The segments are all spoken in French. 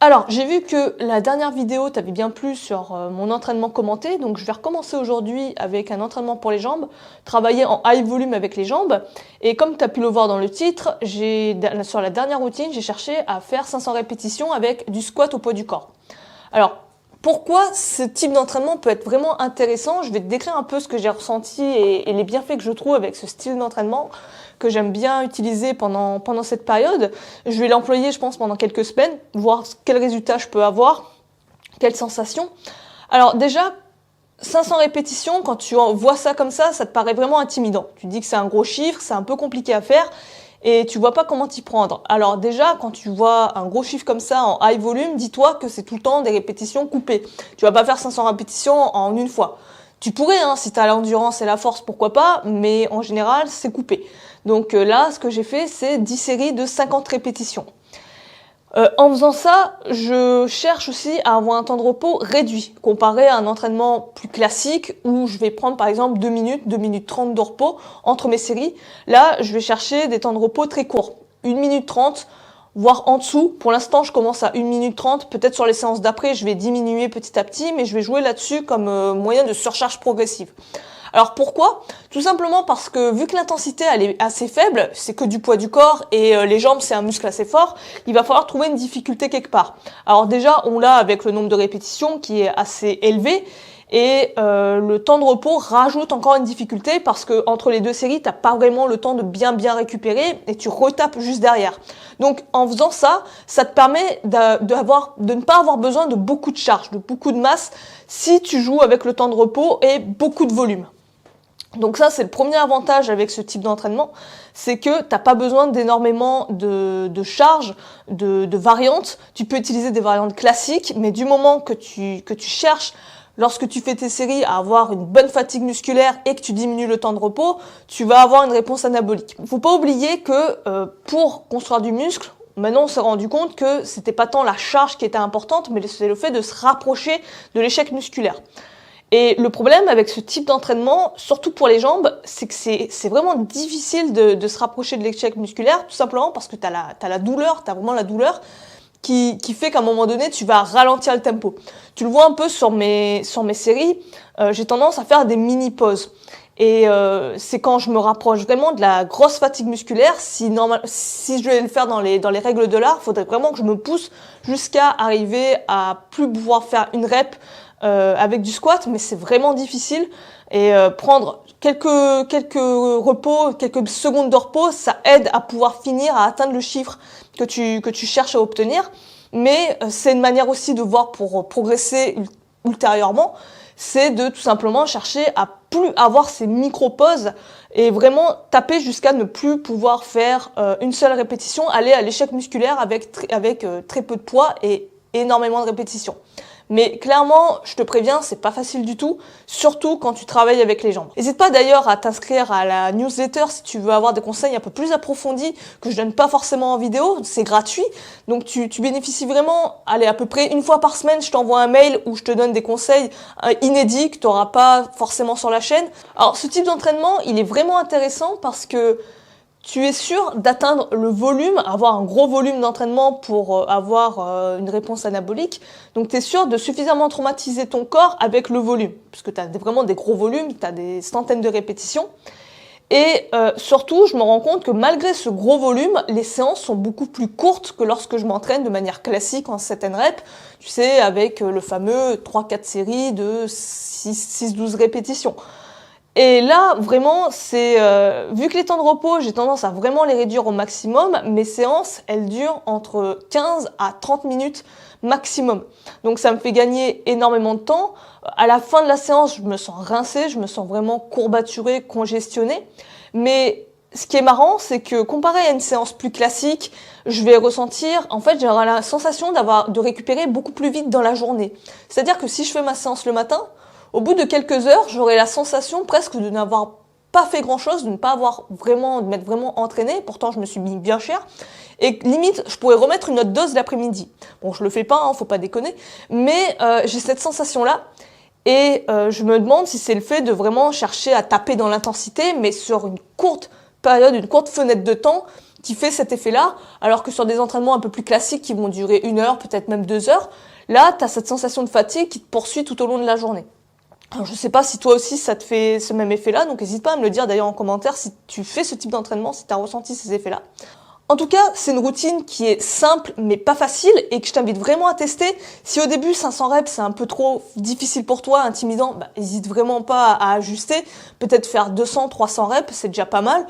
Alors, j'ai vu que la dernière vidéo t'avait bien plu sur mon entraînement commenté, donc je vais recommencer aujourd'hui avec un entraînement pour les jambes, travailler en high volume avec les jambes. Et comme tu as pu le voir dans le titre, sur la dernière routine, j'ai cherché à faire 500 répétitions avec du squat au poids du corps. Alors, pourquoi ce type d'entraînement peut être vraiment intéressant? Je vais te décrire un peu ce que j'ai ressenti et les bienfaits que je trouve avec ce style d'entraînement que j'aime bien utiliser pendant cette période. Je vais l'employer, je pense, pendant quelques semaines, voir quels résultats je peux avoir, quelles sensations. Alors déjà, 500 répétitions, quand tu vois ça comme ça te paraît vraiment intimidant. Tu dis que c'est un gros chiffre, c'est un peu compliqué à faire et tu vois pas comment t'y prendre. Alors déjà, quand tu vois un gros chiffre comme ça en high volume, dis-toi que c'est tout le temps des répétitions coupées. Tu vas pas faire 500 répétitions en une fois. Tu pourrais, hein, si tu as l'endurance et la force, pourquoi pas, mais en général, c'est coupé. Donc là, ce que j'ai fait, c'est 10 séries de 50 répétitions. En faisant ça, je cherche aussi à avoir un temps de repos réduit, comparé à un entraînement plus classique où je vais prendre par exemple 2 minutes 30 de repos entre mes séries. Là, je vais chercher des temps de repos très courts, 1 minute 30, voire en dessous. Pour l'instant, je commence à 1 minute 30. Peut-être sur les séances d'après, je vais diminuer petit à petit, mais je vais jouer là-dessus comme moyen de surcharge progressive. Alors pourquoi? Tout simplement parce que vu que l'intensité elle est assez faible, c'est que du poids du corps et les jambes c'est un muscle assez fort, il va falloir trouver une difficulté quelque part. Alors déjà on l'a avec le nombre de répétitions qui est assez élevé et le temps de repos rajoute encore une difficulté parce que entre les deux séries t'as pas vraiment le temps de bien récupérer et tu retapes juste derrière. Donc en faisant ça, ça te permet de ne pas avoir besoin de beaucoup de charge, de beaucoup de masse si tu joues avec le temps de repos et beaucoup de volume. Donc ça, c'est le premier avantage avec ce type d'entraînement, c'est que t'as pas besoin d'énormément de charges, de variantes. Tu peux utiliser des variantes classiques, mais du moment que tu cherches, lorsque tu fais tes séries, à avoir une bonne fatigue musculaire et que tu diminues le temps de repos, tu vas avoir une réponse anabolique. Faut pas oublier que pour construire du muscle, maintenant, on s'est rendu compte que c'était pas tant la charge qui était importante, mais c'est le fait de se rapprocher de l'échec musculaire. Et le problème avec ce type d'entraînement, surtout pour les jambes, c'est que c'est vraiment difficile de se rapprocher de l'échec musculaire, tout simplement parce que t'as la douleur, t'as vraiment la douleur qui fait qu'à un moment donné, tu vas ralentir le tempo. Tu le vois un peu sur mes séries, j'ai tendance à faire des mini-pauses. Et c'est quand je me rapproche vraiment de la grosse fatigue musculaire, si je vais le faire dans les règles de l'art, il faudrait vraiment que je me pousse jusqu'à arriver à plus pouvoir faire une rep avec du squat, mais c'est vraiment difficile. Et prendre quelques repos, quelques secondes de repos, ça aide à pouvoir finir à atteindre le chiffre que tu cherches à obtenir. Mais c'est une manière aussi de voir pour progresser ultérieurement, c'est de tout simplement chercher à plus avoir ces micro-pauses et vraiment taper jusqu'à ne plus pouvoir faire une seule répétition, aller à l'échec musculaire avec très peu de poids et énormément de répétitions. Mais clairement, je te préviens, c'est pas facile du tout, surtout quand tu travailles avec les jambes. N'hésite pas d'ailleurs à t'inscrire à la newsletter si tu veux avoir des conseils un peu plus approfondis que je donne pas forcément en vidéo, c'est gratuit. Donc tu bénéficies vraiment, allez, à peu près une fois par semaine, je t'envoie un mail où je te donne des conseils inédits que tu n'auras pas forcément sur la chaîne. Alors ce type d'entraînement, il est vraiment intéressant parce que tu es sûr d'atteindre le volume, avoir un gros volume d'entraînement pour avoir une réponse anabolique. Donc tu es sûr de suffisamment traumatiser ton corps avec le volume, puisque tu as vraiment des gros volumes, tu as des centaines de répétitions. Et surtout, je me rends compte que malgré ce gros volume, les séances sont beaucoup plus courtes que lorsque je m'entraîne de manière classique en set and rep, tu sais, avec le fameux 3-4 séries de 6-12 répétitions. Et là, vraiment, c'est vu que les temps de repos, j'ai tendance à vraiment les réduire au maximum, mes séances, elles durent entre 15 à 30 minutes maximum. Donc ça me fait gagner énormément de temps. À la fin de la séance, je me sens rincée, je me sens vraiment courbaturée, congestionnée. Mais ce qui est marrant, c'est que comparé à une séance plus classique, je vais ressentir, en fait, j'aurai la sensation de récupérer beaucoup plus vite dans la journée. C'est-à-dire que si je fais ma séance le matin, au bout de quelques heures, j'aurai la sensation presque de n'avoir pas fait grand-chose, de ne pas avoir de m'être vraiment entraîné. Pourtant, je me suis mis bien cher. Et limite, je pourrais remettre une autre dose l'après-midi. Bon, je le fais pas, hein, faut pas déconner. Mais j'ai cette sensation-là. Et je me demande si c'est le fait de vraiment chercher à taper dans l'intensité, mais sur une courte période, une courte fenêtre de temps, qui fait cet effet-là, alors que sur des entraînements un peu plus classiques qui vont durer 1 heure, peut-être même 2 heures, là, tu as cette sensation de fatigue qui te poursuit tout au long de la journée. Alors, je sais pas si toi aussi ça te fait ce même effet-là, donc n'hésite pas à me le dire d'ailleurs en commentaire si tu fais ce type d'entraînement, si tu as ressenti ces effets-là. En tout cas, c'est une routine qui est simple mais pas facile et que je t'invite vraiment à tester. Si au début 500 reps c'est un peu trop difficile pour toi, intimidant, hésite vraiment pas à ajuster. Peut-être faire 200, 300 reps, c'est déjà pas mal.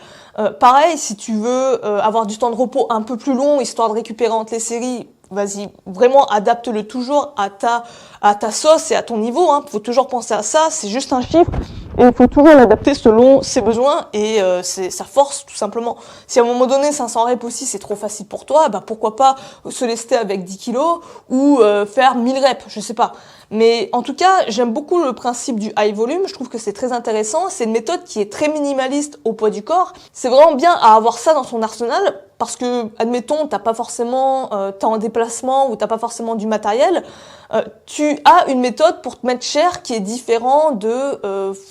Pareil, si tu veux avoir du temps de repos un peu plus long, histoire de récupérer entre les séries, vas-y, vraiment adapte-le toujours à ta sauce et à ton niveau. Faut toujours penser à ça, c'est juste un chiffre. Et il faut toujours l'adapter selon ses besoins et sa force, tout simplement. Si à un moment donné, 500 reps aussi, c'est trop facile pour toi, pourquoi pas se lester avec 10 kilos ou faire 1000 reps, je sais pas. Mais en tout cas, j'aime beaucoup le principe du high volume. Je trouve que c'est très intéressant. C'est une méthode qui est très minimaliste au poids du corps. C'est vraiment bien à avoir ça dans son arsenal parce que, admettons, t'as pas forcément, t'es en déplacement ou t'as pas forcément du matériel. Tu as une méthode pour te mettre cher qui est différent de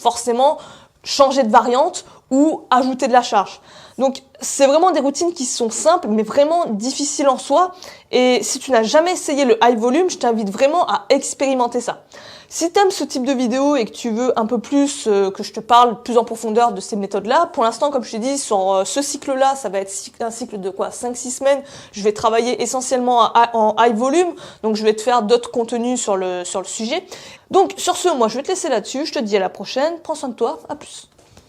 forcément changer de variante ou ajouter de la charge. Donc c'est vraiment des routines qui sont simples mais vraiment difficiles en soi, et si tu n'as jamais essayé le high volume, je t'invite vraiment à expérimenter ça. Si tu aimes ce type de vidéo et que tu veux un peu plus que je te parle plus en profondeur de ces méthodes-là, pour l'instant, comme je t'ai dit, sur ce cycle-là, ça va être un cycle de 5-6 semaines. Je vais travailler essentiellement en high volume, donc je vais te faire d'autres contenus sur le sujet. Donc sur ce, moi je vais te laisser là-dessus, je te dis à la prochaine, prends soin de toi, à plus.